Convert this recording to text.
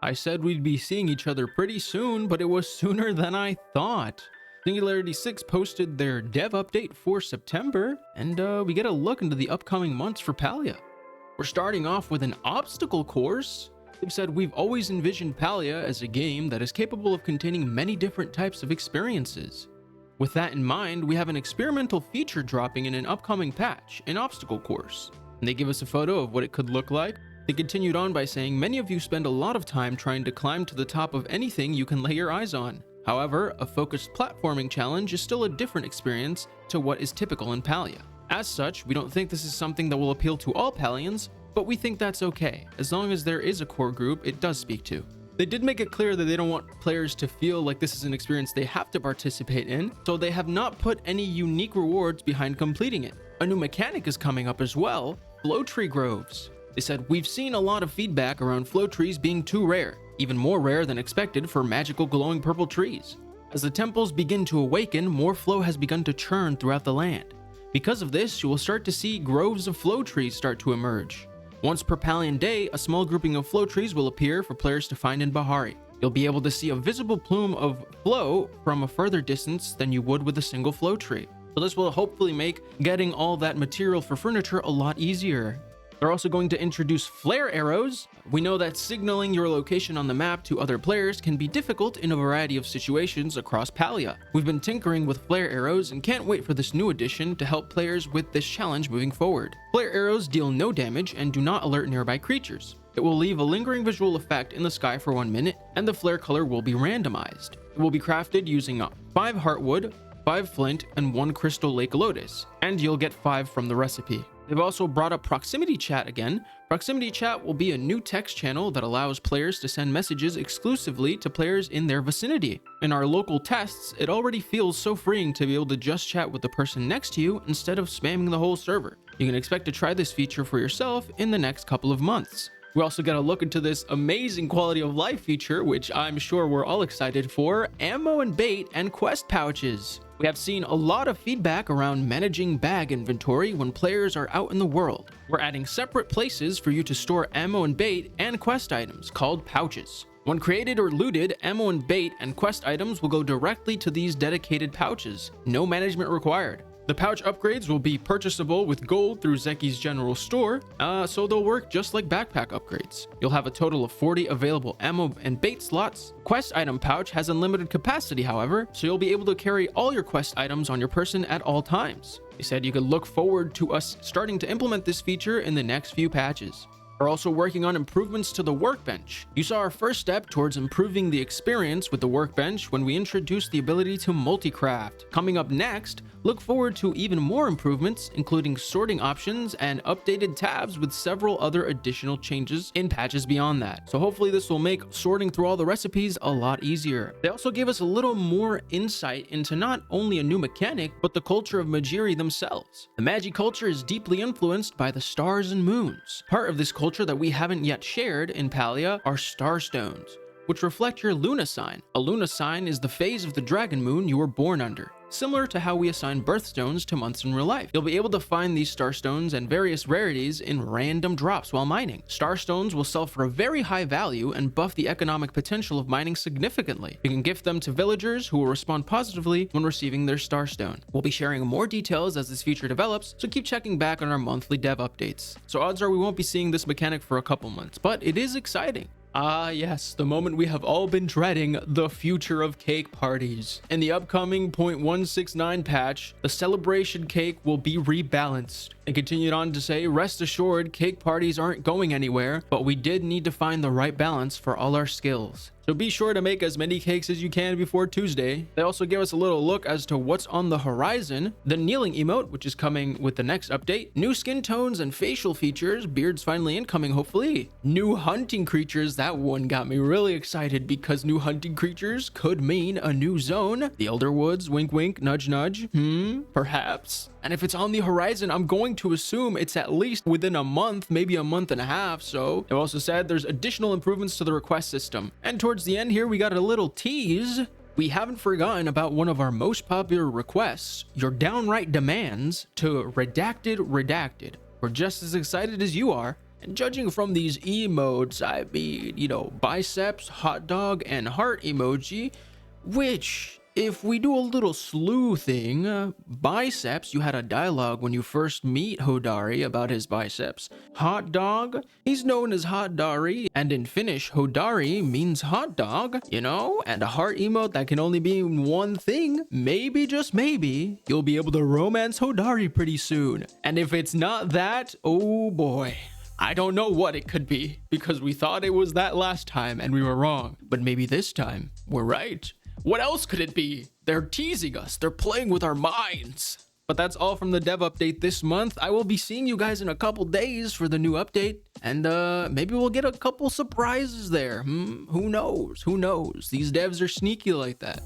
I said we'd be seeing each other pretty soon, but it was sooner than I thought. Singularity 6 posted their dev update for September, and we get a look into the upcoming months for Palia. We're starting off with an obstacle course. They've said we've always envisioned Palia as a game that is capable of containing many different types of experiences. With that in mind, we have an experimental feature dropping in an upcoming patch, an obstacle course. And they give us a photo of what it could look like. They continued on by saying many of you spend a lot of time trying to climb to the top of anything you can lay your eyes on. However, a focused platforming challenge is still a different experience to what is typical in Palia. As such, we don't think this is something that will appeal to all Palians, but we think that's okay, as long as there is a core group it does speak to. They did make it clear that they don't want players to feel like this is an experience they have to participate in, so they have not put any unique rewards behind completing it. A new mechanic is coming up as well, flow tree groves. They said, we've seen a lot of feedback around flow trees being too rare, even more rare than expected for magical glowing purple trees. As the temples begin to awaken, more flow has begun to churn throughout the land. Because of this, you will start to see groves of flow trees start to emerge. Once per Palian day, a small grouping of flow trees will appear for players to find in Bahari. You'll be able to see a visible plume of flow from a further distance than you would with a single flow tree. So this will hopefully make getting all that material for furniture a lot easier. They're also going to introduce flare arrows. We know that signaling your location on the map to other players can be difficult in a variety of situations across Palia. We've been tinkering with flare arrows and can't wait for this new addition to help players with this challenge moving forward. Flare arrows deal no damage and do not alert nearby creatures. It will leave a lingering visual effect in the sky for 1 minute, and the flare color will be randomized. It will be crafted using 5 heartwood, 5 flint, and 1 crystal lake lotus, and you'll get 5 from the recipe. They've also brought up proximity chat again. Proximity chat will be a new text channel that allows players to send messages exclusively to players in their vicinity. In our local tests, it already feels so freeing to be able to just chat with the person next to you instead of spamming the whole server. You can expect to try this feature for yourself in the next couple of months. We also got to look into this amazing quality of life feature, which I'm sure we're all excited for, ammo and bait and quest pouches. We have seen a lot of feedback around managing bag inventory when players are out in the world. We're adding separate places for you to store ammo and bait and quest items called pouches. When created or looted, ammo and bait and quest items will go directly to these dedicated pouches. No management required. The pouch upgrades will be purchasable with gold through Zeki's general store, so they'll work just like backpack upgrades. You'll have a total of 40 available ammo and bait slots. Quest item pouch has unlimited capacity, however, so you'll be able to carry all your quest items on your person at all times. They said you could look forward to us starting to implement this feature in the next few patches. We're also working on improvements to the workbench. You saw our first step towards improving the experience with the workbench when we introduced the ability to multi-craft. Coming up next, look forward to even more improvements, including sorting options and updated tabs with several other additional changes in patches beyond that. So hopefully this will make sorting through all the recipes a lot easier. They also gave us a little more insight into not only a new mechanic, but the culture of Majiri themselves. The Magi culture is deeply influenced by the stars and moons. Part of this culture that we haven't yet shared in Palia are starstones, which reflect your Luna sign. A Luna sign is the phase of the dragon moon you were born under, similar to how we assign birthstones to months in real life. You'll be able to find these starstones and various rarities in random drops while mining. Starstones will sell for a very high value and buff the economic potential of mining significantly. You can gift them to villagers who will respond positively when receiving their starstone. We'll be sharing more details as this feature develops, so keep checking back on our monthly dev updates. So odds are we won't be seeing this mechanic for a couple months, but it is exciting. Ah yes, the moment we have all been dreading, the future of cake parties. In the upcoming 0.169 patch, the celebration cake will be rebalanced. And continued on to say, rest assured, cake parties aren't going anywhere, but we did need to find the right balance for all our skills. So be sure to make as many cakes as you can before Tuesday. They also gave us a little look as to what's on the horizon. The kneeling emote, which is coming with the next update. New skin tones and facial features. Beards finally incoming, hopefully. New hunting creatures. That one got me really excited because new hunting creatures could mean a new zone. The Elder Woods, wink wink, nudge nudge. Perhaps. And if it's on the horizon, I'm going to assume it's at least within a month, maybe a month and a half. So they also said there's additional improvements to the request system. And towards the end here, we got a little tease. We haven't forgotten about one of our most popular requests, your downright demands to redacted. We're just as excited as you are. And judging from these emotes, I mean, you know, biceps, hot dog, and heart emoji, which, if we do a little sleuthing, biceps, you had a dialogue when you first meet Hodari about his biceps. Hot dog, he's known as Hot Dari, and in Finnish, Hodari means hot dog, you know? And a heart emote that can only mean one thing. Maybe, just maybe, you'll be able to romance Hodari pretty soon. And if it's not that, oh boy. I don't know what it could be, because we thought it was that last time and we were wrong. But maybe this time, we're right. What else could it be? They're teasing us. They're playing with our minds. But that's all from the dev update this month. I will be seeing you guys in a couple days for the new update. And maybe we'll get a couple surprises there. Who knows? Who knows? These devs are sneaky like that.